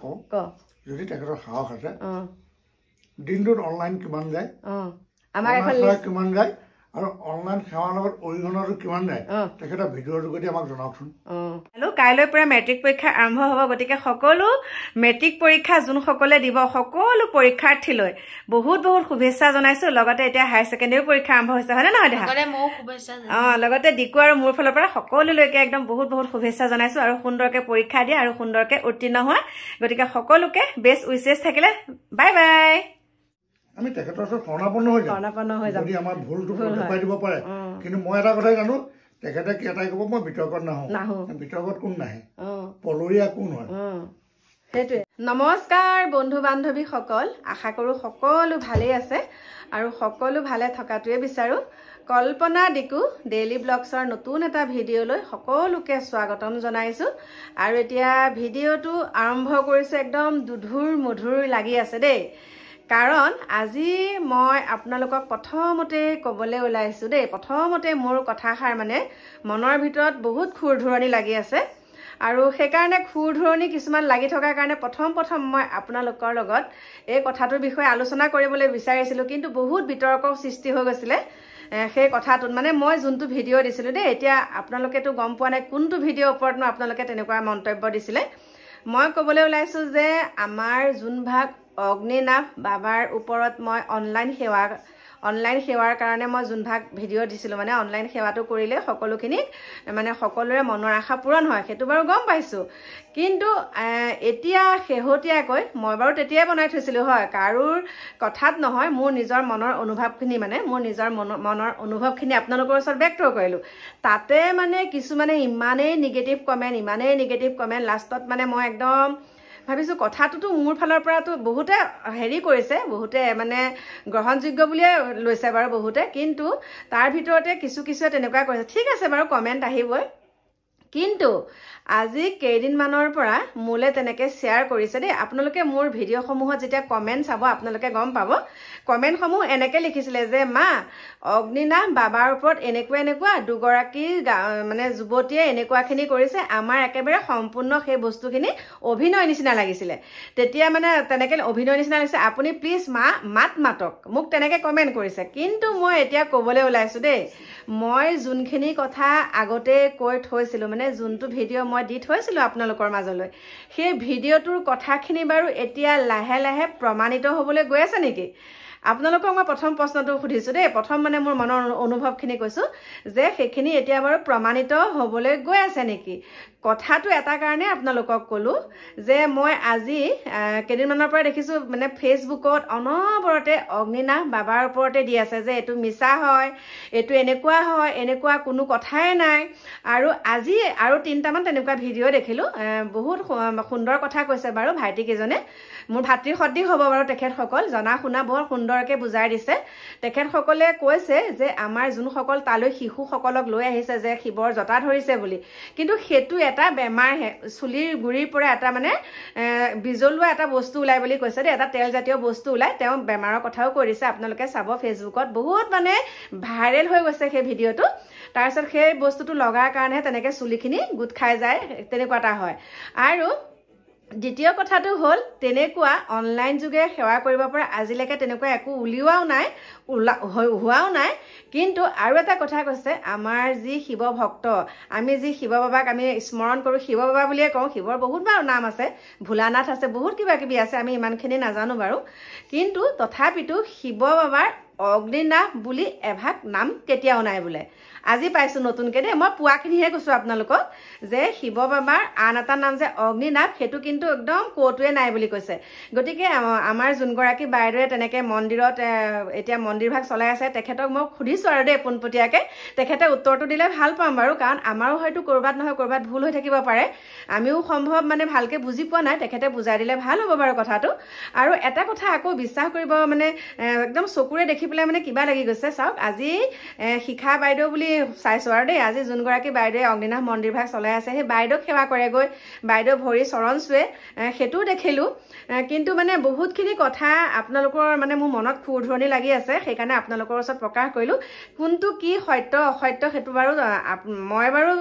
কওঁ যদি তেখেতৰ সাহস আছে দিনটোত অনলাইন কিমান যায় আমাৰ এখন কিমান যায় আৰু অনলাইন সেৱাৰ লগত অৰিহণাটো কিমান যায় তেখেতৰ ভিডিঅ'ৰ যোগেদি আমাক জনাওকচোন হেল্ল' কাইলৈৰ পৰা মেট্ৰিক পৰীক্ষা আৰম্ভ হ'ব গতিকে সকলো মেট্ৰিক পৰীক্ষা যোনসকলে দিব সকলো পৰীক্ষাৰ্থীলৈ বহুত বহুত শুভেচ্ছা জনাইছো লগতে এতিয়া হায়াৰ ছেকেণ্ডেৰী পৰীক্ষা আৰম্ভ হৈছে হয়নে নহয় দেহা লগতে ডিকু আৰু মোৰ ফালৰ পৰা সকলোলৈকে একদম বহুত বহুত শুভেচ্ছা জনাইছো আৰু সুন্দৰকে পৰীক্ষা দিয়া আৰু সুন্দৰকে উত্তীৰ্ণ হোৱা গতিকে সকলোকে বেষ্ট উইচেছ থাকিলে বাই বাই আমি তেখেতৰ ওচৰত শৰণাপন্ন হৈ যাম যদি আমাৰ ভুলটো দেখুৱাই দিব পাৰে কিন্তু মই এটা কথাই জানো তেখেতে কি এটাই ক'ব মই বিতৰ্কত নাহোঁ বিতৰ্কত কোন নাহে পলৰীয়া কোন হয় সেইটোৱে নমস্কাৰ বন্ধু বান্ধৱীসকল আশা কৰোঁ সকলো ভালেই আছে আৰু সকলো ভালে থকাটোৱে বিচাৰোঁ কল্পনা ডিকু ডেইলি ব্লগছৰ নতুন এটা ভিডিঅ'লৈ সকলোকে স্বাগতম জনাইছোঁ আৰু এতিয়া ভিডিঅ'টো আৰম্ভ কৰিছোঁ একদম দুধুৰ মধুৰ লাগি আছে দেই কাৰণ আজি মই আপোনালোকক প্ৰথমতে ক'বলৈ ওলাইছোঁ দেই প্ৰথমতে মোৰ কথাষাৰ মানে মনৰ ভিতৰত বহুত খুৰধুৰণি লাগি আছে আৰু সেইকাৰণে খুৰধুৰণি কিছুমান লাগি থকাৰ কাৰণে প্ৰথম মই আপোনালোকৰ লগত এই কথাটোৰ বিষয়ে আলোচনা কৰিবলৈ বিচাৰিছিলোঁ কিন্তু বহুত বিতৰ্কৰ সৃষ্টি হৈ গৈছিলে সেই কথাটোত মানে মই যোনটো ভিডিঅ' দিছিলোঁ দেই এতিয়া আপোনালোকেতো গম পোৱা নাই কোনটো ভিডিঅ'ৰ ওপৰতনো আপোনালোকে তেনেকুৱা মন্তব্য দিছিলে মই ক'বলৈ ওলাইছোঁ যে আমাৰ যোনভাগ অগ্নিনাভ বাবাৰ ওপৰত মই অনলাইন সেৱাৰ কাৰণে মই যোনভাগ ভিডিঅ' দিছিলোঁ মানে অনলাইন সেৱাটো কৰিলে সকলোখিনিক মানে সকলোৰে মনৰ আশা পূৰণ হয় সেইটো বাৰু গম পাইছোঁ কিন্তু এতিয়া শেহতীয়াকৈ মই বাৰু তেতিয়াই বনাই থৈছিলোঁ হয় কাৰোৰ কথাত নহয় মোৰ নিজৰ মনৰ অনুভৱখিনি মানে মোৰ নিজৰ মনৰ অনুভৱখিনি আপোনালোকৰ ওচৰত ব্যক্ত কৰিলোঁ তাতে মানে কিছুমানে ইমানেই নিগেটিভ কমেণ্ট লাষ্টত মানে মই একদম ভাবিছোঁ কথাটোতো মোৰ ফালৰ পৰাতো বহুতে হেৰি কৰিছে বহুতে মানে গ্ৰহণযোগ্য বুলিয়ে লৈছে বাৰু বহুতে কিন্তু তাৰ ভিতৰতে কিছুৱে তেনেকুৱা কৰিছে ঠিক আছে বাৰু কমেণ্ট আহিবই কিন্তু আজি কেইদিনমানৰ পৰা মোলৈ তেনেকৈ শ্বেয়াৰ কৰিছে দেই আপোনালোকে মোৰ ভিডিঅ'সমূহত যেতিয়া কমেণ্ট চাব আপোনালোকে গম পাব কমেণ্টসমূহ এনেকৈ লিখিছিলে যে মা অগ্নিনাভ বাবাৰ ওপৰত এনেকুৱা দুগৰাকী মানে যুৱতীয়ে এনেকুৱাখিনি কৰিছে আমাৰ একেবাৰে সম্পূৰ্ণ সেই বস্তুখিনি অভিনয় নিচিনা লাগিছিলে তেতিয়া মানে তেনেকৈ অভিনয় নিচিনা লাগিছে আপুনি প্লিজ মা মাতক মোক তেনেকৈ কমেণ্ট কৰিছে কিন্তু মই এতিয়া ক'বলৈ ওলাইছোঁ দেই মই যোনখিনি কথা আগতে কৈ থৈছিলোঁ মানে যোনটো ভিডিঅ' মই দি থৈছিলোঁ আপোনালোকৰ মাজলৈ সেই ভিডিঅ'টোৰ কথাখিনি বাৰু এতিয়া লাহে লাহে প্ৰমাণিত হ'বলৈ গৈ আছে নেকি আপোনালোকক মই প্ৰথম প্ৰশ্নটো সুধিছোঁ দেই প্ৰথম মানে মোৰ মনৰ অনুভৱখিনি কৈছোঁ যে সেইখিনি এতিয়া বাৰু প্ৰমাণিত হ'বলৈ গৈ আছে নেকি কথাটো এটা কাৰণে আপোনালোকক ক'লোঁ যে মই আজি কেইদিনমানৰ পৰা দেখিছোঁ মানে ফেচবুকত অনবৰতে অগ্নিনাভ বাবাৰ ওপৰতে দি আছে যে এইটো মিছা হয় এইটো এনেকুৱা কোনো কথাই নাই আৰু আজি আৰু 3টামান তেনেকুৱা ভিডিঅ' দেখিলোঁ বহুত সুন্দৰ কথা কৈছে বাৰু ভাইটিকেইজনে মোৰ ভাতৃৰ সদৃশ হ'ব বাৰু তেখেতসকল জনা শুনা বৰ সুন্দৰকৈ বুজাই দিছে তেখেতসকলে কৈছে যে আমাৰ যোনসকল তালৈ শিশুসকলক লৈ আহিছে যে শিৱৰ জটা ধৰিছে বুলি কিন্তু সেইটো এটা বেমাৰহে চুলিৰ গুৰিৰ পৰা এটা মানে বিজলুৱা এটা বস্তু ওলাই বুলি কৈছে দেই এটা তেলজাতীয় বস্তু ওলাই তেওঁ বেমাৰৰ কথাও কৈ দিছে আপোনালোকে চাব ফেচবুকত বহুত মানে ভাইৰেল হৈ গৈছে সেই ভিডিঅ'টো তাৰপিছত সেই বস্তুটো লগাৰ কাৰণেহে তেনেকৈ চুলিখিনি গোট খাই যায় তেনেকুৱা এটা হয় আৰু দ্বিতীয় কথাটো হ'ল তেনেকুৱা অনলাইন যোগে সেৱা কৰিব পৰা আজিলৈকে তেনেকুৱা একো হোৱাও নাই কিন্তু আৰু এটা কথা কৈছে আমাৰ যি শিৱ ভক্ত আমি যি শিৱ বাবাক আমি স্মৰণ কৰোঁ শিৱ বাবা বুলিয়ে কওঁ শিৱৰ বহুত বাৰু নাম আছে ভোলানাথ আছে বহুত কিবা আছে আমি ইমানখিনি নাজানো বাৰু কিন্তু তথাপিতো শিৱ বাবাৰ অগ্নিনাভ বুলি এভাগ নাম কেতিয়াও নাই বোলে আজি পাইছোঁ নতুনকৈ দেই মই পোৱাখিনিহে কৈছোঁ আপোনালোকক যে শিৱ বাবাৰ আন এটা নাম যে অগ্নিনাভ সেইটো কিন্তু একদম ক'তোৱে নাই বুলি কৈছে গতিকে আমাৰ যোনগৰাকী বাইদেৱে তেনেকৈ মন্দিৰত এতিয়া মন্দিৰভাগ চলাই আছে তেখেতক মই সুধিছোঁ আৰু দেই পোনপটীয়াকৈ তেখেতে উত্তৰটো দিলে ভাল পাম বাৰু কাৰণ আমাৰো হয়তো ক'ৰবাত নহয় ক'ৰবাত ভুল হৈ থাকিব পাৰে আমিও সম্ভৱ মানে ভালকৈ বুজি পোৱা নাই তেখেতে বুজাই দিলে ভাল হ'ব বাৰু কথাটো আৰু এটা কথা আকৌ বিশ্বাস কৰিব মানে একদম চকুৰে দেখি দেখি পেলাই মানে কিবা লাগি গৈছে চাওক আজি শিখা বাইদেউ বুলি চাইছোঁ আৰু দেই আজি যোনগৰাকী বাইদেৱে অগ্নিনাভ মন্দিৰ ভাগ চলাই আছে সেই বাইদেউক সেৱা কৰেগৈ বাইদেউ ভৰি চৰণ চুৱে সেইটোও দেখিলোঁ কিন্তু মানে বহুতখিনি কথা আপোনালোকৰ মানে মোৰ মনত খুৰধুৰণি লাগি আছে সেইকাৰণে আপোনালোকৰ ওচৰত প্ৰকাশ কৰিলোঁ কোনটো কি সত্য অসত্য সেইটো বাৰু মই বাৰু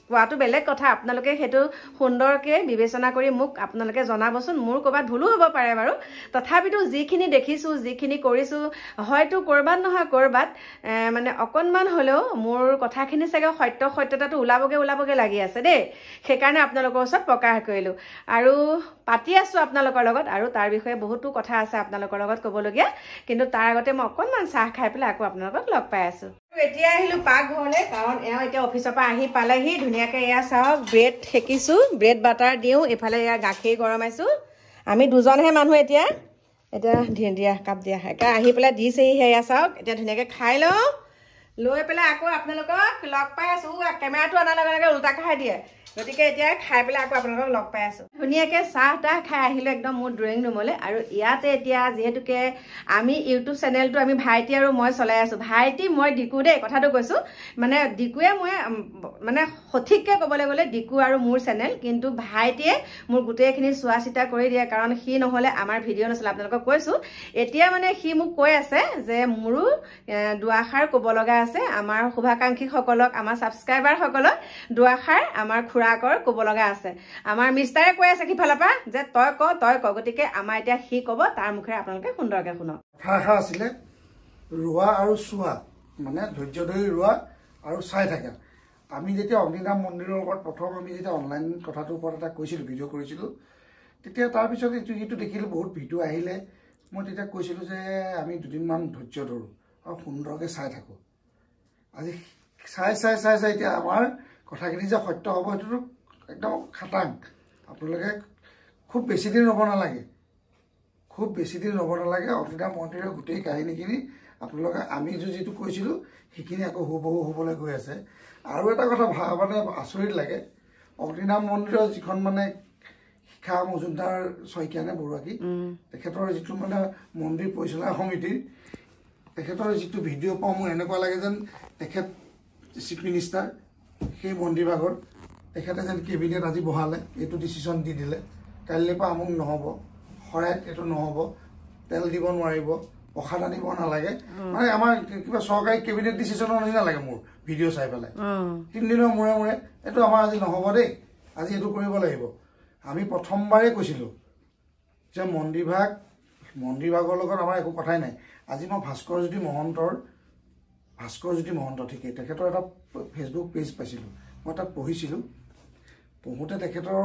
কোৱাটো বেলেগ কথা আপোনালোকে সেইটো সুন্দৰকৈ বিবেচনা কৰি মোক আপোনালোকে জনাবচোন মোৰ ক'ৰবাত ভুলো হ'ব পাৰে বাৰু তথাপিতো যিখিনি দেখিছোঁ যিখিনি কৰিছোঁ হয়তো ক'ৰবাত নহয় ক'ৰবাত মানে অকণমান হ'লেও মোৰ কথাখিনি চাগে সত্যতাটো ওলাবগে লাগি আছে দেই সেইকাৰণে আপোনালোকৰ ওচৰত প্ৰকাশ কৰিলোঁ আৰু পাতি আছোঁ আপোনালোকৰ লগত আৰু তাৰ বিষয়ে বহুতো কথা আছে আপোনালোকৰ লগত ক'বলগীয়া কিন্তু তাৰ আগতে মই অকণমান চাহ খাই পেলাই আকৌ আপোনালোকক লগ পাই আছোঁ এতিয়া আহিলোঁ পাকঘৰলৈ কাৰণ এওঁ এতিয়া অফিচৰ পৰা আহি পালেহি ধুনীয়াকৈ এয়া চাওক ব্ৰেড সেকিছোঁ ব্ৰেড বাটাৰ দিওঁ এইফালে এয়া গাখীৰ গৰমাইছোঁ আমি দুজনহে মানুহ এতিয়া দিয়া কাপ দিয়া একে আহি পেলাই দিছেহি সেয়া চাওক এতিয়া ধুনীয়াকৈ খাই লওঁ লৈ পেলাই আকৌ আপোনালোকক লগ পাই আছোঁ কেমেৰাটো অনাৰ লগে লগে উল্টা খাই দিয়ে গতিকে এতিয়া খাই পেলাই আকৌ আপোনালোকক লগ পাই আছোঁ ধুনীয়াকৈ চাহ তাহ খাই আহিলোঁ একদম মোৰ ড্ৰয়িং ৰুমলৈ আৰু ইয়াতে এতিয়া যিহেতুকে আমি ইউটিউব চেনেলটো আমি ভাইটি আৰু মই চলাই আছোঁ ভাইটি মই ডিকু দেই কথাটো কৈছোঁ মানে ডিকুৱে মই মানে সঠিককৈ ক'বলৈ গ'লে ডিকু আৰু মোৰ চেনেল কিন্তু ভাইটিয়ে মোৰ গোটেইখিনি চোৱা চিতা কৰি দিয়ে কাৰণ সি নহ'লে আমাৰ ভিডিঅ' নচলে আপোনালোকক কৈছোঁ এতিয়া মানে সি মোক কৈ আছে যে মোৰো দুআষাৰ ক'ব লগা আছে আমাৰ শুভাকাংক্ষীসকলক আমাৰ ছাবস্ক্ৰাইবাৰসকলক দুআষাৰ আমাৰ খুৰাকৰ ক'ব লগা আছে আমাৰ মিষ্টাৰে কৈ আছে সিফালৰ পৰা যে তই ক গতিকে আমাৰ এতিয়া সি ক'ব তাৰ মুখেৰে আপোনালোকে সুন্দৰকৈ শুনক কথা আছিলে ৰোৱা আৰু চোৱা মানে ধৈৰ্য ধৰি ৰোৱা আৰু চাই থাকা আমি যেতিয়া অগ্নিনাভ মন্দিৰৰ ওপৰত প্ৰথম আমি যেতিয়া অনলাইন কথাটোৰ ওপৰত এটা কৈছিলোঁ ভিডিঅ' কৰিছিলোঁ তেতিয়া তাৰপিছত ইটো দেখিলোঁ বহুত ভিডিঅ' আহিলে মই তেতিয়া কৈছিলোঁ যে আমি দুদিনমান ধৈৰ্য ধৰোঁ আৰু সুন্দৰকৈ চাই থাকোঁ আজি চাই এতিয়া আমাৰ কথাখিনি যে সত্য হ'ব সেইটোতো একদম খাটাং আপোনালোকে খুব বেছি দিন ৰ'ব নালাগে অগ্নিনাভ মন্দিৰৰ গোটেই কাহিনীখিনি আপোনালোকে আমি যিটো কৈছিলোঁ সেইখিনি আকৌ হুবহু হ'বলৈ গৈ আছে আৰু এটা কথা মানে আচৰিত লাগে অগ্নিনাভ মন্দিৰৰ যিখন মানে শিখা মজুমদাৰ শইকীয়া নে বৰুৱাকী তেখেতৰ যিটো মানে মন্দিৰ পৰিচালনা সমিতিৰ তেখেতৰ যিটো ভিডিঅ' পাওঁ মোৰ এনেকুৱা লাগে যেন তেখেত চিফ মিনিষ্টাৰ সেই মন্দিৰ ভাগৰ তেখেতে যেন কেবিনেট আজি বহালে এইটো ডিচিশ্যন দি দিলে কাইলৈৰ পৰা আমুক নহ'ব শৰাইত এইটো নহ'ব তেল দিব নোৱাৰিব প্ৰসাদ আনিব নালাগে মানে আমাৰ কিবা চৰকাৰী কেবিনেট ডিচিশ্যনৰ নিচিনা লাগে মোৰ ভিডিঅ' চাই পেলাই 3 দিনৰ মূৰে এইটো আমাৰ আজি নহ'ব দেই আজি এইটো কৰিব লাগিব আমি প্ৰথমবাৰেই কৈছিলোঁ যে মন্দিৰ ভাগৰ লগত আমাৰ একো কথাই নাই আজি মই ভাস্কৰজ্যোতি মহন্ত ঠিকেই তেখেতৰ এটা ফেচবুক পেজ পাইছিলোঁ মই তাত পঢ়োঁতে তেখেতৰ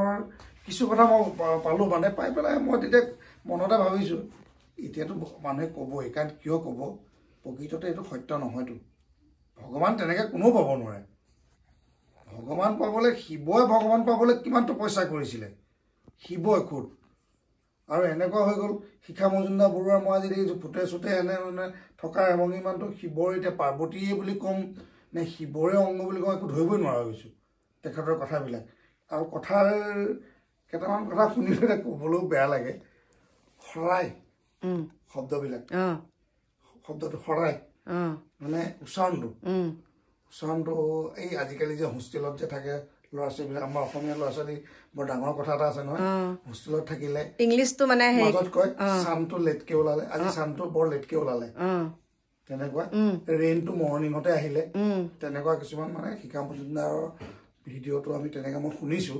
কিছু কথা মই পালোঁ মানে পাই পেলাই মই তেতিয়া মনতে ভাবিছোঁ এতিয়াতো মানুহে ক'বই কাৰণ কিয় ক'ব প্ৰকৃততে এইটো সত্য নহয়তো ভগৱান তেনেকৈ কোনেও পাব নোৱাৰে ভগৱান পাবলৈ শিৱই ভগৱান পাবলৈ কিমান তপস্যা কৰিছিলে শিৱই খুদ আৰু এনেকুৱা হৈ গ'ল শিখা মজুমদাৰ বৰুৱাৰ মই আজি দেখিছোঁ ফুটে চুটে এনে মানে থকাৰ এমঙিমানটো শিৱৰ এতিয়া পাৰ্বতীয়ে বুলি ক'ম নে শিৱৰে অংগ বুলি কওঁ একো ধৰিবই নোৱাৰা হৈছোঁ তেখেতৰ কথাবিলাক আৰু কথাৰ কেইটামান কথা শুনিলে ক'বলৈও বেয়া লাগে শৰাই শব্দটো শৰাই মানে উচ্চাৰণটো এই আজিকালি যে হোষ্টেলত যে থাকে ল'ৰা ছোৱালীবিলাক আমাৰ অসমীয়া ল'ৰা ছোৱালী বৰ ডাঙৰ কথা এটা আছে নহয় হোষ্টেলত থাকিলে ইংলিছটো মানে মাজত কয় চানটো লেটকে ওলালে আজি চানটো বৰ লেটকে ওলালে তেনেকুৱা ৰেইনটো মৰ্ণিঙতে আহিলে তেনেকুৱা কিছুমান মানে শিখা মজুমদাৰৰ ভিডিঅ'টো আমি তেনেকৈ মই শুনিছোঁ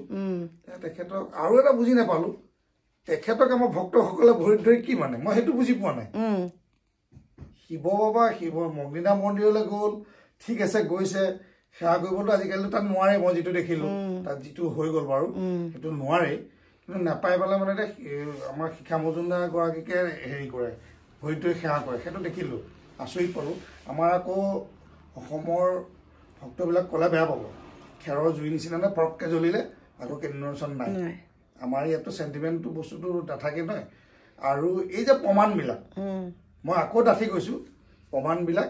তেখেতক আৰু এটা বুজি নাপালোঁ তেখেতক আমাৰ ভক্তসকলে ভৰিত ধৰি কি মানে মই সেইটো বুজি পোৱা নাই শিৱ বাবা অগ্নিনাভ মন্দিৰলৈ গ'ল ঠিক আছে গৈছে সেৱা কৰিবতো আজিকালিতো তাত নোৱাৰে মই যিটো দেখিলোঁ তাত যিটো হৈ গ'ল বাৰু সেইটো নোৱাৰেই কিন্তু নাপাই পেলাই মানে আমাৰ শিখা মজুমদাৰ গৰাকীকে হেৰি কৰে ভৰিত ধৰি সেৱা কৰে সেইটো দেখিলোঁ আচৰিত পালোঁ আমাৰ আকৌ অসমৰ ভক্তবিলাক ক'লে বেয়া পাব খেৰৰ জুই নিচিনা নে পৰককৈ জ্বলিলে আকৌ কেইদিনৰ পিছত নাই আমাৰ ইয়াততো চেণ্টিমেণ্টটো বস্তুটো নাথাকে নহয় আৰু এই যে প্ৰমাণবিলাক মই আকৌ ডাঠি কৈছোঁ প্ৰমাণবিলাক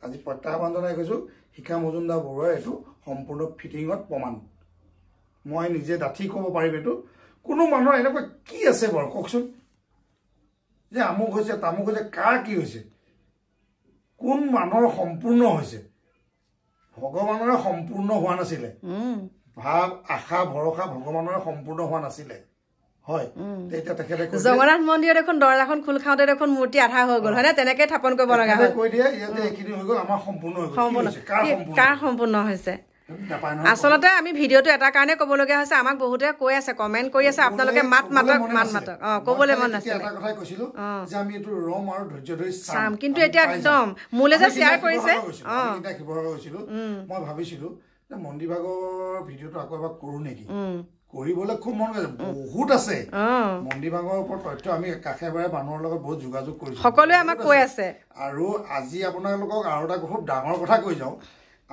আজি প্ৰত্যাহ্বান জনাই কৈছোঁ শিখা মজুমদাৰ বৰুৱাৰ এইটো সম্পূৰ্ণ ফিটিঙত প্ৰমাণ মই নিজে ডাঠি ক'ব পাৰিম এইটো কোনো মানুহৰ এনেকুৱা কি আছে বাৰু কওকচোন যে আমুক হৈছে তামুক হৈছে কাৰ কি হৈছে কোন মানুহৰ সম্পূৰ্ণ হৈছে ভগৱানৰে সম্পূৰ্ণ হোৱা নাছিলে ভাৱ আশা ভৰসা ভগৱানৰে সম্পূৰ্ণ হোৱা নাছিলে হয় তেতিয়া তেখেতে জগন্নাথ মন্দিৰত এখন দৰ্জাখন খোল খাওঁতে দেখোন মূৰ্তি আধা হৈ গ'ল হয়নে তেনেকৈ থাপন কৰিব লগা হয় কৈ দিয়ে ইয়াতে এইখিনি হৈ গ'ল আমাৰ সম্পূৰ্ণ হৈ গ'ল কাৰ সম্পূৰ্ণ হৈছে আচলতে আমি ভিডিঅ'টো এটা কাৰণে ক'বলগীয়া হৈছে আমাক বহুতে কৈ আছে কমেণ্ট কৰি আছে আপোনালোকে মাত মাতক ক'বলৈ মন নাছিলে এটা কথাই কৈছিলো যে আমি এইটো ৰম আৰু ধৈৰ্য ধৰি চাম কিন্তু এতিয়া একদম মোলৈ যে শ্বেয়াৰ কৰিছে এতিয়া শিৱসাগৰ গৈছিলো মই ভাবিছিলো যে মন্দিৰ ভাগৰ ভিডিঅ'টো আকৌ এবাৰ কৰোঁ নেকি কৰিবলৈ খুব মন গৈছে বহুত আছে মন্দিৰ ভাগৰ ওপৰত তথ্য আমি কাষে বাৰে মানুহৰ লগত বহুত যোগাযোগ কৰিছো সকলোৱে আমাক কৈ আছে আৰু আজি আপোনালোকক আৰু এটা খুব ডাঙৰ কথা কৈ যাওঁ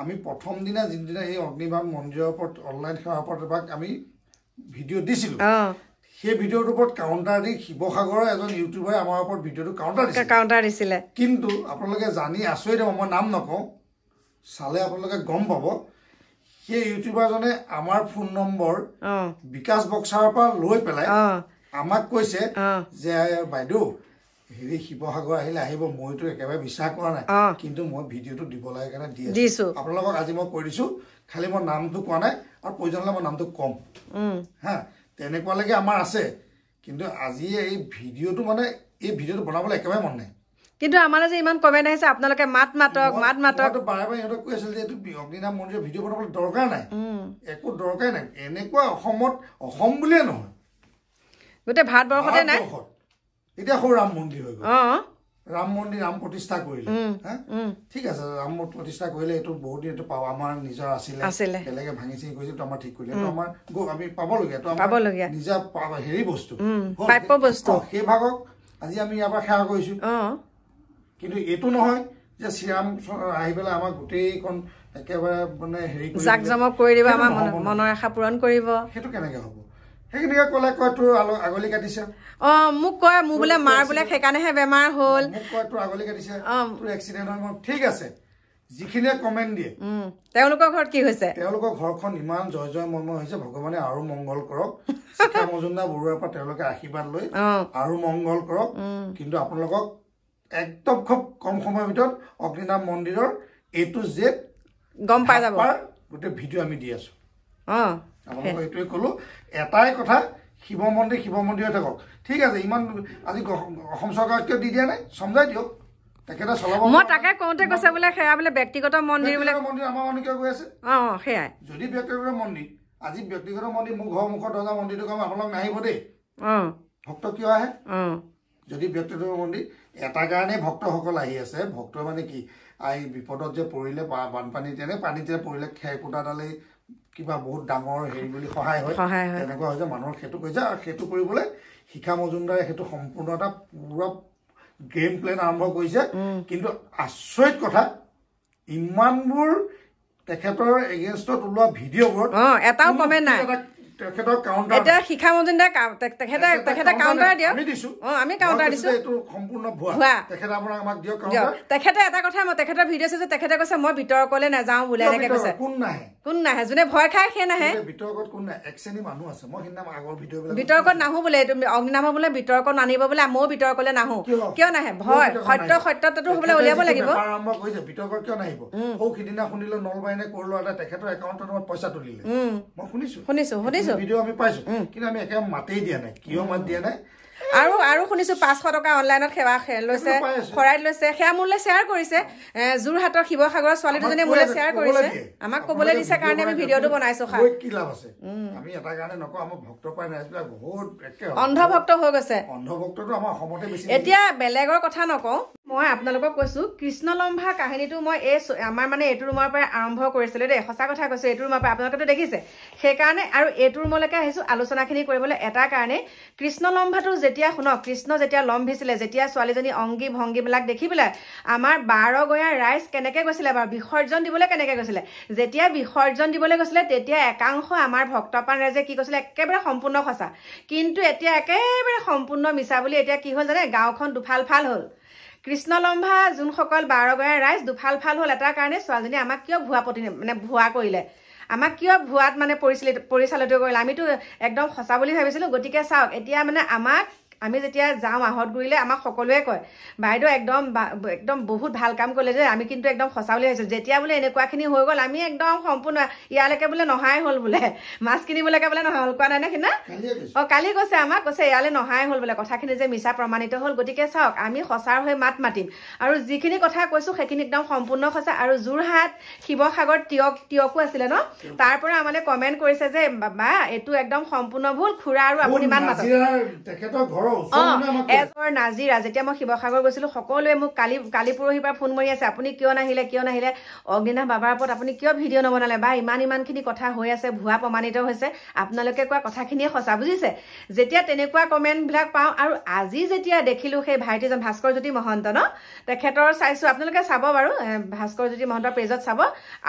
আমি প্ৰথম দিনা যিদিনা এই অগ্নিবাণ মন্দিৰৰ ওপৰত অনলাইন সেৱাৰ ওপৰত এবাৰ আমি ভিডিঅ' দিছিলোঁ সেই ভিডিঅ'টোৰ ওপৰত কাউণ্টাৰ দি শিৱসাগৰৰ এজন ইউটিউবাৰে আমাৰ ওপৰত ভিডিঅ'টো কাউণ্টাৰ দিছিলে কিন্তু আপোনালোকে জানি আচৰিত হ'ব মই নাম নকওঁ চালে আপোনালোকে গম পাব সেই ইউটিউবাৰজনে আমাৰ ফোন নম্বৰ বিকাশ বক্সাৰৰ পৰা লৈ পেলাই আমাক কৈছে যে বাইদেউ হেৰি শিৱসাগৰ আহিলে আহিব মইতো একেবাৰে বিশ্বাস কৰা নাই কিন্তু মই ভিডিঅ'টো দিব লাগে কাৰণে দিছোঁ আপোনালোকক আজি মই কৈ দিছোঁ খালি মই নামটো কোৱা নাই আৰু প্ৰয়োজন হ'লে মই নামটো ক'ম হা তেনেকুৱালৈকে আমাৰ আছে কিন্তু আজি এই ভিডিঅ'টো মানে এই ভিডিঅ'টো বনাবলৈ একেবাৰে মন নাই কিন্তু আমালৈ যে ইমান কমেণ্ট আহিছে আপোনালোকে মাত মাতক বাৰে বাৰে ইহঁতক কৈ আছিল যে এইটো অগ্নিনাভ মন্দিৰৰ ভিডিঅ' বনাবলৈ দৰকাৰ নাই একো দৰকাৰ নাই এনেকুৱা অসম বুলিয়ে নহয় গোটেই ভাৰতবৰ্ষতে নাই এতিয়া সৌ ৰাম মন্দিৰ হৈ গ'ল ৰাম মন্দিৰ ৰাম প্ৰতিষ্ঠা কৰিলে হা ঠিক আছে ৰাম প্ৰতিষ্ঠা কৰিলে এইটো বহুত দিন এইটো আমাৰ নিজৰ আছিলে বেলেগে ভাঙি চিঙি কৰিছে এইটো আমাৰ ঠিক কৰিলে এইটো আমাৰ আমি পাবলগীয়া এইটো আমাৰ নিজা হেৰি বস্তু প্ৰাপ্য বস্তু সেই ভাগক আজি আমি ইয়াৰ পৰা সেৱা কৰিছোঁ কিন্তু এইটো নহয় যে শ্ৰীৰাম আহি পেলাই আমাক গোটেইখন একেবাৰে মানে হেৰি জাক জমক কৰি দিব আমাৰ মনৰ আশা পূৰণ কৰিব সেইটো কেনেকৈ হ'ব সেইখিনিকে ক'লে কয় তোৰ আগলি কাটিছে মোক কয় মোৰ বোলে মাৰ বোলে সেইকাৰণেহে বেমাৰ হ'ল মোক কয় তোৰ আগলি কাটিছে তোৰ এক্সিডেণ্ট হয় মই ঠিক আছে যিখিনিয়ে কমেণ্ট দিয়ে তেওঁলোকৰ ঘৰত কি হৈছে তেওঁলোকৰ ঘৰখন ইমান জয় জয়ময় হৈছে ভগৱানে আৰু মংগল কৰক শিখা মজুমদাৰ বৰুৱাৰ পৰা তেওঁলোকে আশীৰ্বাদ লৈ আৰু মংগল কৰক কিন্তু আপোনালোকক একদম খুব কম সময়ৰ ভিতৰত অগ্নিনাভ মন্দিৰৰ A to Z গম পাই যাব গোটেই ভিডিঅ' আমি দি আছো আপোনালোকক এইটোৱে ক'লো এটাই কথা শিৱ মন্দিৰ হৈ থাকক ঠিক আছে ইমান আজি অসম চৰকাৰক কিয় দি দিয়া নাই সমজাই দিয়ক তেখেতে চলাব মই তাকে কওঁতে কৈছে বোলে সেয়া বোলে ব্যক্তিগত মন্দিৰ বোলে মন্দিৰ আমাৰ মানুহ কিয় গৈ আছে সেয়াই যদি ব্যক্তিগত মন্দিৰ আজি ব্যক্তিগত মন্দিৰ মোৰ ঘৰৰ মুখৰ দৰ্জা মন্দিৰটো কাম আপোনালোক নাহিব দেই ভক্ত কিয় আহে যদি ব্যক্তিগত মন্দিৰ এটা কাৰণে ভক্তসকল আহি আছে ভক্ত মানে কি এই বিপদত যে পৰিলে বানপানীত পানীতে পৰিলে খেৰ কুটাডালেই কিবা বহুত ডাঙৰ হেৰি বুলি সহায় হয় তেনেকুৱা হয় যে মানুহৰ সেইটো কৰিছে আৰু সেইটো কৰিবলৈ শিখা মজুমদাৰে সেইটো সম্পূৰ্ণ এটা পুৰা গেম প্লেন আৰম্ভ কৰিছে কিন্তু আচৰিত কথা ইমানবোৰ তেখেতৰ এগেইনষ্টত ওলোৱা ভিডিঅ'বোৰত এটাও কমেণ্ট নাই তেখেতৰ কাউণ্টাৰ এতিয়া শিখা মজুমদাৰ তেখেতে কাউণ্টাৰ দিয়ক আমি দিছো আমি কাউণ্টাৰ দিছো এইটো সম্পূৰ্ণ ভুৱা তেখেতে আপোনাক আমাক দিয়ক কাউণ্টাৰ তেখেতে এটা কথা মই তেখেতৰ ভিডিঅ' চাইছো তেখেতে কৈছে মই বিতৰ্কলৈ নাযাওঁ বোলে এনেকে কৈছে কোন নাহে যোনে ভয় খায় সেই নাহে বিতৰ্কত কোন নাই এক শ্ৰেণী মানুহ আছে মই সিদিনা আগৰ ভিডিঅ'বিলাক বিতৰ্কত নাহো বোলে এইটো অগ্নিনাভ বোলে বিতৰ্কত নানিব বোলে ময়ো বিতৰ্কলৈ নাহো কিয় নাহে ভয় সত্যতাটো বোলে উলিয়াব লাগিব আৰম্ভ কৰিছে বিতৰ্কত কিয় নাহিব সৌ সিদিনা শুনিলো নলবাৰীনে কৰলো এটা তেখেতৰ একাউণ্টত পইচা তুলিলে মই শুনিছো ভিডিঅ' আমি পাইছো কিন্তু আমি একেবাৰে মাতেই দিয়া নাই কিয় মাত দিয়া নাই আৰু শুনিছো 500 টকা অনলাইনত সেৱা লৈছে খৰাইত লৈছে সেয়া মোলৈ শ্বেয়াৰ কৰিছে যোৰহাটৰ শিৱসাগৰৰ ছোৱালী দুজনী মোলৈ শ্বেয়াৰ কৰিছে আমাক ক'বলৈ দিছে কাৰণে আমি ভিডিঅ'টো বনাইছো কি লাভ আছে আমি এটা কাৰণে নকওঁ আমাৰ ভক্ত পাই ৰাইজবিলাক বহুত অন্ধভক্ত হৈ গৈছে অন্ধভক্তটো আমাৰ অসমতে বেছি এতিয়া বেলেগৰ কথা নকওঁ মই আপোনালোকক কৈছো কৃষ্ণলম্ভা কাহিনীটো মই আমাৰ মানে এইটো ৰুমৰ পৰা আৰম্ভ কৰিছিলো দেই সঁচা কথা কৈছো এইটো ৰুমৰ পৰা আপোনালোকেতো দেখিছে সেইকাৰণে আৰু এইটো ৰুমলৈকে আহিছো আলোচনাখিনি কৰিবলৈ এটা কাৰণে কৃষ্ণলম্ভাটো যেতিয়া শুনক কৃষ্ণ যেতিয়া লম্ভিছিলে যেতিয়া ছোৱালীজনী অংগী ভংগীবিলাক দেখি পেলাই আমাৰ 12 গঞা ৰাইজ কেনেকৈ গৈছিলে বাৰু বিসৰ্জন দিবলৈ কেনেকৈ গৈছিলে যেতিয়া বিসৰ্জন দিবলৈ গৈছিলে তেতিয়া একাংশ আমাৰ ভক্তপ্ৰাণ ৰাইজে কি কৈছিলে একেবাৰে সম্পূৰ্ণ সঁচা কিন্তু এতিয়া একেবাৰে সম্পূৰ্ণ মিছা বুলি এতিয়া কি হ'ল জানে গাঁওখন দুফাল ফাল হ'ল কৃষ্ণলম্ভা যোনসকল 12 গঞা ৰাইজ দুফাল ফাল হ'ল এটা কাৰণে ছোৱালীজনী আমাক কিয় ভুৱা কৰিলে আমাক কিয় ভুৱাত মানে পৰিচালিত কৰিলে আমিতো একদম সঁচা বুলি ভাবিছিলোঁ গতিকে চাওক এতিয়া মানে আমি যেতিয়া যাওঁ আহত গুৰিলে আমাক সকলোৱে কয় বাইদেউ একদম একদম বহুত ভাল কাম কৰিলে যে আমি কিন্তু একদম সঁচা বুলি ভাবিছোঁ যেতিয়া বোলে এনেকুৱাখিনি হৈ গ'ল আমি একদম সম্পূৰ্ণ ইয়ালৈকে বোলে নহাই হ'ল বোলে মাছ কিনিবলৈকে বোলে নহয় হ'ল কোৱা নাই নে সিদিনা কালি কৈছে আমাক কৈছে ইয়ালৈ নহাই হ'ল বোলে কথাখিনি যে মিছা প্ৰমাণিত হ'ল গতিকে চাওক আমি সঁচাৰ হৈ মাত মাতিম আৰু যিখিনি কথা কৈছোঁ সেইখিনি একদম সম্পূৰ্ণ সঁচা আৰু যোৰহাট শিৱসাগৰ তিয়কো আছিলে ন তাৰ পৰা আমালৈ কমেণ্ট কৰিছে যে বা এইটো একদম সম্পূৰ্ণ ভুল খুৰা আৰু আপুনি ইমান মাতক এজৰ নাজিৰা যেতিয়া মই শিৱসাগৰ গৈছিলোঁ সকলোৱে মোক কালি পৰহিৰ পৰা ফোন মাৰি আছে আপুনি কিয় নাহিলে অগ্নিনাথ বাবাৰ ওপৰত আপুনি কিয় ভিডিঅ' নবনালে বা ইমানখিনি কথা হৈ আছে ভুৱা প্ৰমাণিত হৈছে আপোনালোকে কোৱা কথাখিনিয়ে সঁচা বুজিছে যেতিয়া তেনেকুৱা কমেণ্টবিলাক পাওঁ আৰু আজি যেতিয়া দেখিলোঁ সেই ভাইটিজন ভাস্কৰজ্যোতি মহন্ত ন তেখেতৰ চাইছোঁ আপোনালোকে চাব বাৰু ভাস্কৰজ্যোতি মহন্তৰ পেজত চাব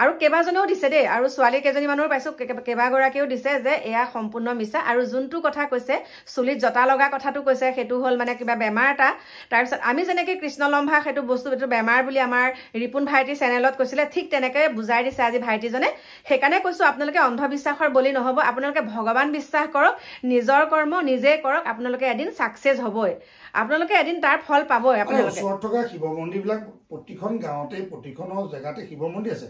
আৰু কেইবাজনেও দিছে দেই আৰু ছোৱালী কেইজনী মানুহো পাইছোঁ কেইবাগৰাকীও দিছে যে এয়া সম্পূৰ্ণ মিছা আৰু যোনটো কথা কৈছে চুলিত জতা লগা কথাটো কৈছে সেইটো হ'ল মানে কিবা বেমাৰ এটা তাৰপিছত আমি যেনেকৈ কৃষ্ণলম্ভা সেইটো বস্তু এইটো বেমাৰ বুলি আমাৰ ৰিপুণ ভাইটিৰ চেনেলত কৈছিলে ঠিক তেনেকৈ বুজাই দিছে আজি ভাইটিজনে সেইকাৰণে কৈছোঁ আপোনালোকে অন্ধবিশ্বাসৰ বলি নহ'ব আপোনালোকে ভগৱান বিশ্বাস কৰক নিজৰ কৰ্ম নিজে কৰক আপোনালোকে এদিন ছাকচেছ হ'বই আপোনালোকে এদিন তাৰ ফল পাবই আপোনালোকে ওচৰত থকা শিৱ মন্দিৰবিলাক প্ৰতিখন গাঁৱতে প্ৰতিখনৰ জেগাতে শিৱ মন্দিৰ আছে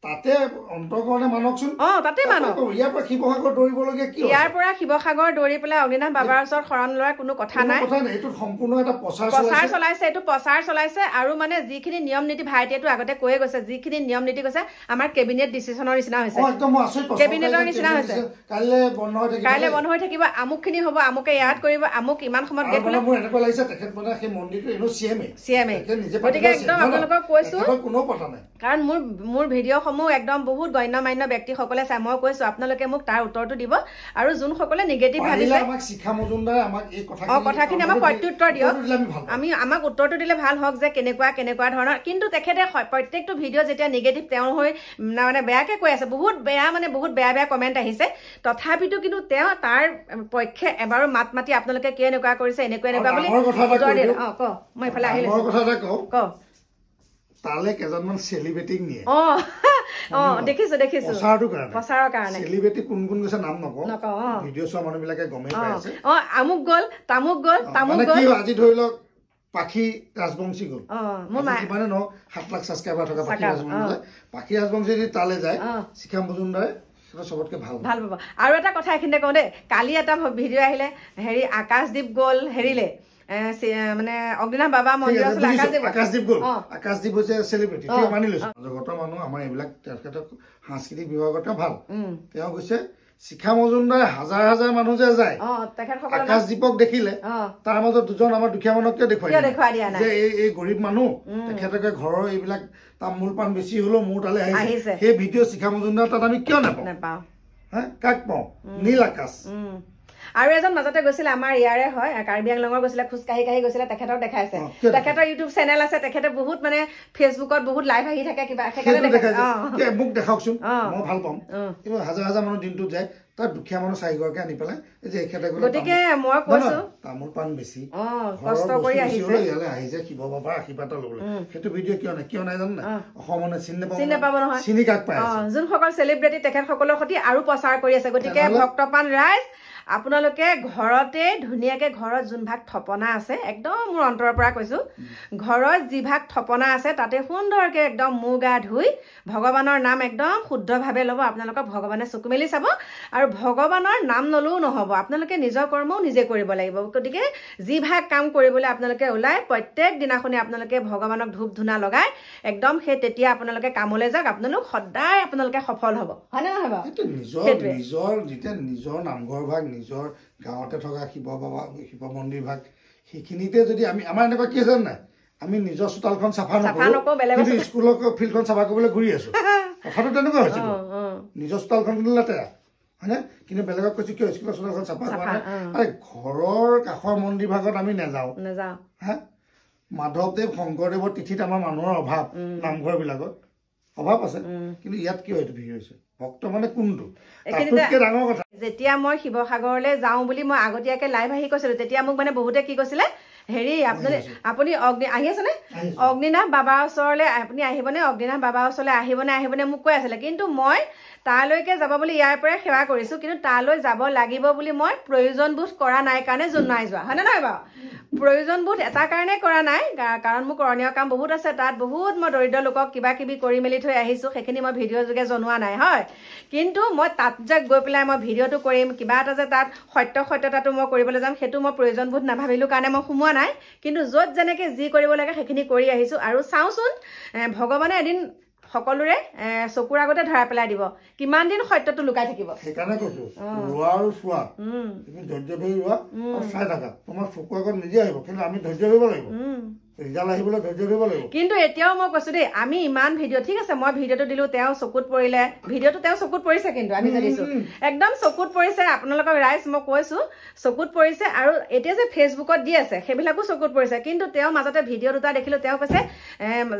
তাতে অন্তৰ্কৰণে মানকচোন তাতে মানক ইয়াৰ পৰা শিৱসাগৰ দৌৰিবলগীয়া কি ইয়াৰ পৰা শিৱসাগৰ দৌৰি পেলাই অগ্নিনাথ বাবাৰ ওচৰত শৰণ লোৱাৰ কোনো কথা নাই এইটো সম্পূৰ্ণ এটা প্ৰচাৰ চলাইছে এইটো প্ৰচাৰ চলাইছে আৰু মানে যিখিনি নিয়ম নীতি ভাইটিয়েটো আগতে কৈয়ে গৈছে যিখিনি নিয়ম নীতি কৈছে আমাৰ কেবিনেট ডিচিশ্যনৰ নিচিনা হৈছে কেবিনেটৰ নিচিনা হৈছে কাইলৈ বন্ধ হৈ থাকিব আমুকখিনি হ'ব আমুকে ইয়াত কৰিব আমুক ইমান সময়ত গেট মোৰ এনেকুৱা লাগিছে তেখেত মানে সেই মন্দিৰটো এনেও চিএমএ গতিকে একদম আপোনালোকক কৈছোঁ কোনো কথা নাই কাৰণ মোৰ ভিডিঅ' সমূহ একদম বহুত গণ্যমান্য ব্যক্তিসকলে চাই মই কৈছোঁ আপোনালোকে মোক তাৰ উত্তৰটো দিব আৰু যোনসকলে নিগেটিভ ভাবিছে কথাখিনি আমাক প্ৰত্যুত্তৰ দিয়ক আমাক উত্তৰটো দিলে ভাল হওক যে কেনেকুৱা ধৰণৰ কিন্তু তেখেতে প্ৰত্যেকটো ভিডিঅ' যেতিয়া নিগেটিভ তেওঁ হৈ মানে বেয়াকৈ কৈ আছে বহুত বেয়া কমেণ্ট আহিছে তথাপিতো কিন্তু তেওঁ তাৰ পক্ষে এবাৰো মাত মাতি আপোনালোকে কিয় এনেকুৱা কৰিছে এনেকুৱা বুলি মই এইফালে আহিলোঁ তালে কেইজনমান চেলিব্ৰিটিক নিয়ে দেখিছোঁ প্ৰচাৰৰ কাৰণে চেলিব্ৰিটি কোন গৈছে নাম নকওঁ ভিডিঅ' চোৱা মানুহবিলাকে গমেই পাই আছে আমুক গ'ল তামুক গ'ল আজি ধৰি লওক পাখি ৰাজবংশী গ'ল মানে ন 7 লাখ ছাবস্ক্ৰাইবাৰ থকা পাখি ৰাজবংশী যদি তালৈ যায় শিখা মজুমদাৰে চবতকে ভাল পাব আৰু এটা কথা এইখিনিতে কওঁ দেই কালি এটা ভিডিঅ' আহিলে হেৰি আকাশদ্বীপ গ'ল হেৰিলে মানে অগ্নিনাথ বাবা মন্দিৰ আকাশদ্বীপ হৈছে চেলিব্ৰিটি মানি লৈছো জগতৰ মানুহ আমাৰ এইবিলাক তেখেতক সাংস্কৃতিক বিভাগত ভাল তেওঁ কৈছে শিখা মজুমদাৰ হাজাৰ মানুহ যে যায় আকাশদ্বীপক দেখিলে তাৰ মাজত দুজন আমাৰ দুখীয়া মানুহক কিয় দেখুৱাই যে এই গৰীব মানুহ তেখেতকে ঘৰৰ এইবিলাক তামোল পাণ বেছি হলেও মোৰ তালৈ আহিছে সেই ভিডিঅ' শিখা মজুমদাৰ তাত আমি কিয় নাপাওঁ কাক পাওঁ নীল আকাশ আৰু এজন মাজতে গৈছিলে আমাৰ ইয়াৰে হয় কাৰ্বি আংলঙৰ গৈছিলে খোজকাঢ়ি গৈছিলে তেখেতক দেখাইছে তেখেতৰ ইউটিউব চেনেল আছে তেখেতে বহুত মানে ফেচবুকত বহুত লাইভ আহি থাকে কিবা মোক দেখাওকচোন মই ভাল পাম কিন্তু হাজাৰ মানুহ দিনটোত যায় তাত দুখীয়া মানুহ 4গৰাকী আনি পেলাই যে এখেতে গতিকে মই কৈছো তামোল পাণ বেছি কষ্ট কৰি আহিছে শিৱ বাবাৰ আশীৰ্বাদ ল'বলৈ সেইটো ভিডিঅ' কিয় নাই জানো অসম মানুহে চিনি নাপাব নহয় চিনি কাক পায় যোনসকল চেলিব্ৰিটি তেখেতসকলৰ সৈতে আৰু প্ৰচাৰ কৰি আছে গতিকে ভক্তপ্ৰাণ ৰাইজ আপোনালোকে ঘৰতে ধুনীয়াকৈ ঘৰত যোনভাগ থপনা আছে একদম মোৰ অন্তৰৰ পৰা কৈছোঁ ঘৰত যিভাগ থপনা আছে তাতে সুন্দৰকৈ একদম মূৰ গা ধুই ভগৱানৰ নাম একদম শুদ্ধভাৱে ল'ব আপোনালোকক ভগৱানে চকু মেলি চাব আৰু ভগৱানৰ নাম নললেও নহ'ব আপোনালোকে নিজৰ কৰ্মও নিজে কৰিব লাগিব গতিকে যিভাগ কাম কৰিবলৈ আপোনালোকে ওলাই প্ৰত্যেক দিনাখনে আপোনালোকে ভগৱানক ধূপ ধূনা লগাই একদম সেই তেতিয়া আপোনালোকে কামলৈ যাওক আপোনালোক সদায় আপোনালোকে সফল হ'ব হয়নে নহয় বাৰু নিজৰ নামঘৰ ভাগ নিজৰ গাঁৱতে থকা শিৱ মন্দিৰ ভাগ সেইখিনিতে যদি আমাৰ এনেকুৱা কি আছে নাই আমি নিজৰ চোতালখন চাফা নকৰোঁ কিন্তু স্কুলৰ ফিল্ডখন চাফা কৰিবলৈ ঘূৰি আছো কথাটো তেনেকুৱা হৈছে নিজৰ চোতালখন কিন্তু লেতেৰা হয়নে কিন্তু বেলেগক কৈছো কিয় স্কুলৰ চোতালখন চাফা কৰা নাই ঘৰৰ কাষৰ মন্দিৰ ভাগত আমি নাযাওঁ হা মাধৱদেৱ শংকৰদেৱৰ তিথিত আমাৰ মানুহৰ অভাৱ নামঘৰবিলাকত অভাৱ আছে কিন্তু ইয়াত কিয় এইটো ভিৰ হৈছে ভক্ত মানে কোনটো ডাঙৰ কথা যেতিয়া মই শিৱসাগৰলৈ যাওঁ বুলি মই আগতীয়াকৈ লাইভ আহি কৈছিলোঁ তেতিয়া মোক মানে বহুতে কি কৈছিলে হেৰি আপুনি আহি আছেনে অগ্নিনাথ বাবাৰ ওচৰলৈ আপুনি আহিবনে অগ্নিনাথ বাবাৰ ওচৰলৈ আহিবনে মোক কৈ আছিলে কিন্তু মই তালৈকে যাব বুলি ইয়াৰ পৰাই সেৱা কৰিছো কিন্তু তালৈ যাব লাগিব বুলি মই প্ৰয়োজনবোধ কৰা নাই কাৰণে নাই যোৱা হয়নে নহয় বাৰু প্ৰয়োজনবোধ এটা কাৰণে কৰা নাই কাৰণ মোৰ কৰণীয় কাম বহুত আছে তাত বহুত মই দৰিদ্ৰ লোকক কিবা কিবি কৰি মেলি থৈ আহিছো সেইখিনি মই ভিডিঅ' যোগে জনোৱা নাই হয় কিন্তু মই তাত যে গৈ পেলাই মই ভিডিঅ'টো কৰিম কিবা এটা যে তাত সত্যতাটো মই কৰিবলৈ যাম সেইটো মই প্ৰয়োজনবোধ নাভাবিলো কাৰণে মই সোমোৱা নাই কিন্তু য'ত যেনেকে যি কৰিব লাগে সেইখিনি কৰি আহিছো আৰু চাওচোন ভগৱানে এদিন সকলোৰে চকুৰ আগতে ধৰা পেলাই দিব কিমান দিন সত্যটো লুকাই থাকিব সেইকাৰণে কৈছো ৰোৱা আৰু চোৱা তুমি ধৈৰ্য ধৰি ৰোৱা আৰু চাই থাকা তোমাৰ চকুৰ আগত নিজে আহিব কিন্তু আমি ধৈৰ্য ধৰিব লাগিব ৰিজাল্ট আহিবলৈ ধৈৰ্য ধৰিব লাগিব কিন্তু এতিয়াও মই কৈছো দেই আমি ইমান ভিডিঅ' ঠিক আছে মই ভিডিঅ'টো দিলো তেওঁ চকুত পৰিলে ভিডিঅ'টো তেওঁ চকুত পৰিছে কিন্তু আমি যে দিছো একদম চকুত পৰিছে আপোনালোকক ৰাইজ মই কৈছো চকুত পৰিছে আৰু এতিয়া যে ফেচবুকত দি আছে সেইবিলাকো চকুত পৰিছে কিন্তু তেওঁ মাজতে ভিডিঅ' দুটা দেখিলো তেওঁ কৈছে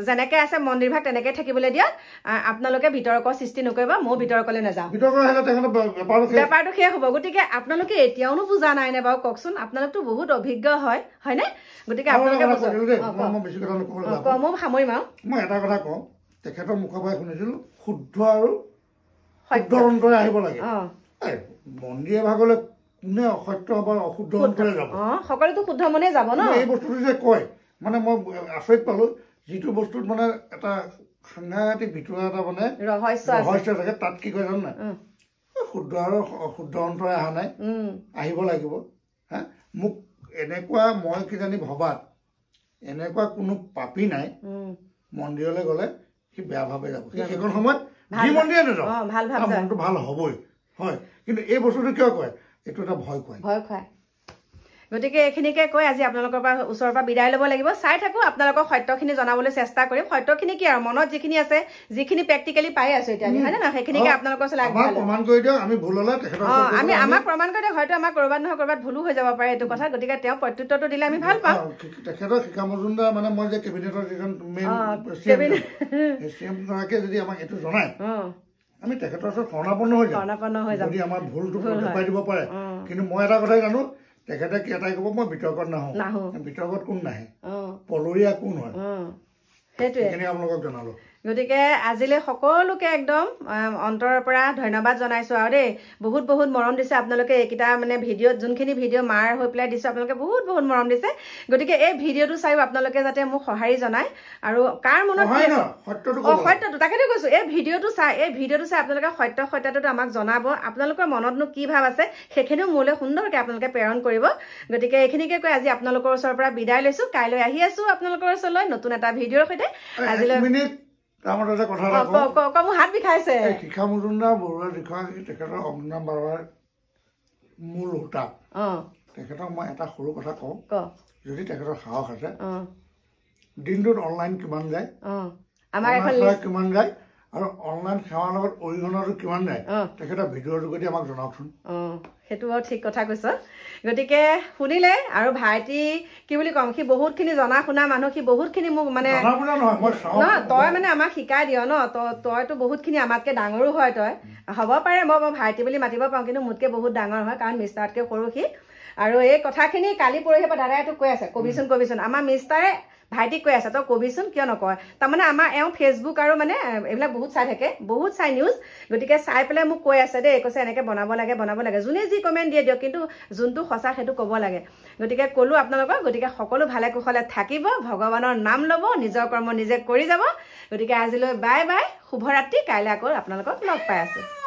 যেনেকে আছে মন্দিৰ ভাগ তেনেকে থাকিবলৈ দিয়ক আপোনালোকে বিতৰ্কৰ সৃষ্টি নকৰিবা মই বিতৰ্কলৈ নাযাওঁ বেপাৰটো শেষ হ'ব গতিকে আপোনালোকে এতিয়াওনো বুজা নাই নে বাৰু কওকচোন আপোনালোকতো বহুত অভিজ্ঞ হয়নে গতিকে আপোনালোকে মই এটা কথা কওঁ তেখেতৰ মুখৰ পৰা শুনিছিলো শুদ্ধ আৰু শুদ্ধ অন্তৰে আহিব লাগে মন্দিৰ ভাগলৈ কোনে অসত্য বা অশুদ্ধ অন্তৰে যাব সকলোতো শুদ্ধ মনে যাব ন এই বস্তুটো যে কয় মানে মই আচৰিত পালো যিটো বস্তুত মানে এটা সাংঘাতিক ভিতৰুৱা এটা মানে ৰহস্য থাকে তাত কি কয় জানো নাই শুদ্ধ আৰু অশুদ্ধ অন্তৰে অহা নাই আহিব লাগিব হা মোক এনেকুৱা মই কিজানি ভবাত এনেকুৱা কোনো পাপী নাই মন্দিৰলৈ গ'লে সি বেয়া ভাৱে যাব সেইখন সময়ত যি মন্দিৰে নাযাওক মনটো ভাল হ'বই হয় কিন্তু এই বস্তুটো কিয় কয় এইটো এটা ভয় খুৱায় গতিকে এইখিনিকে কৈ আজি আপোনালোকৰ পৰা ওচৰৰ পৰা বিদায় ল'ব লাগিব চাই থাকো আপোনালোকক সত্যখিনি জনাবলৈ চেষ্টা কৰিম সত্যখিনি কি আৰু মনত যিখিনি আছে যিখিনি প্ৰেক্টিকেলি পাই আছো এতিয়া আমি হয়নে না সেইখিনিকে আপোনালোকৰ ওচৰলৈ আগবঢ়াই প্ৰমাণ কৰি দিয়ক আমি ভুল হ'লে আমি আমাক প্ৰমাণ কৰি দিয়ক হয়তো আমাৰ কৰবাত নহয় কৰবাত ভুলো হৈ যাব পাৰে এইটো কথা গতিকে তেওঁ প্ৰত্যুত্তৰটো দিলে আমি ভাল পাম তেখেতৰ শিক্ষা মজুমদাৰ মানে মই যে কেবিনেটৰ যিখন মেইন চিএম গৰাকীয়ে যদি আমাক এইটো জনায় আমি তেখেতৰ ওচৰত শৰণাপন্ন হৈ যাম যদি আমাৰ ভুলটো দেখুৱাই দিব পাৰে কিন্তু মই এটা কথাই জানো তেখেতে কি এটাই ক'ব মই বিতৰ্কত নাহো বিতৰ্কত কোন নাহে পলৰীয়া কোন হয় সেইটোৱে আপোনালোকক জনালো গতিকে আজিলৈ সকলোকে একদম অন্তৰৰ পৰা ধন্যবাদ জনাইছো আৰু দেই বহুত বহুত মৰম দিছে আপোনালোকে এইকেইটা মানে ভিডিঅ'ত যোনখিনি ভিডিঅ' মাৰ হৈ পেলাই দিছো আপোনালোকে বহুত বহুত মৰম দিছে গতিকে এই ভিডিঅ'টো চাইও আপোনালোকে যাতে মোক সঁহাৰি জনায় আৰু কাৰ মনত সত্যটো তাকেতো কৈছো এই ভিডিঅ'টো চাই আপোনালোকে সত্যটো আমাক জনাব আপোনালোকৰ মনতনো কি ভাৱ আছে সেইখিনিও মোলৈ সুন্দৰকৈ আপোনালোকে প্ৰেৰণ কৰিব গতিকে এইখিনিকে কৈ আজি আপোনালোকৰ ওচৰৰ পৰা বিদায় লৈছো কাইলৈ আহি আছো আপোনালোকৰ ওচৰলৈ নতুন এটা ভিডিঅ'ৰ সৈতে আজিলৈ হাত বিষাইছে শিক্ষা মজুমদাৰ বৰুৱা লিখা তেখেতৰ অগ্নিনাথ বাবাৰ মূল হোতাক তেখেতক মই এটা সৰু কথা কওঁ যদি তেখেতৰ সাহস আছে দিনটোত অনলাইন কিমান যায় কিমান যায় আৰু অনলাইন সেৱাৰ লগত অৰিহণাটো কিমান যায় তেখেতৰ ভিডিঅ'ৰ যোগেদি আমাক জনাওকচোন সেইটো বাৰু ঠিক কথা কৈছ গতিকে শুনিলে আৰু ভাইটি কি বুলি ক'ম সি বহুতখিনি জনা শুনা মানুহ সি বহুতখিনি মোক মানে তই মানে আমাক শিকাই দিয় ন তইতো বহুতখিনি আমাতকৈ ডাঙৰো হয় তই হ'ব পাৰে মই ভাইটি বুলি মাতিব পাৰোঁ কিন্তু মোতকৈ বহুত ডাঙৰ হয় কাৰণ মিষ্টাৰতকৈ সৰু সি আৰু এই কথাখিনি কালি পৰহিৰ পৰা দাদাইতো কৈ আছে কবিচোন আমাৰ মিষ্টাৰে ভাইটিক কৈ আছে তই কবিচোন কিয় নকয় তাৰমানে আমাৰ এওঁ ফেচবুক আৰু মানে এইবিলাক বহুত চাই থাকে বহুত চাই নিউজ গতিকে চাই পেলাই মোক কৈ আছে দেই কৈছে এনেকৈ বনাব লাগে যোনে যি কমেণ্ট দিয়ে দিয়ক কিন্তু যোনটো সঁচা সেইটো ক'ব লাগে গতিকে ক'লো আপোনালোকক গতিকে সকলো ভালে কুশলে থাকিব ভগৱানৰ নাম ল'ব নিজৰ কৰ্ম নিজে কৰি যাব গতিকে আজিলৈ বাই বাই শুভৰাত্ৰি কাইলৈ আকৌ আপোনালোকক লগ পাই আছো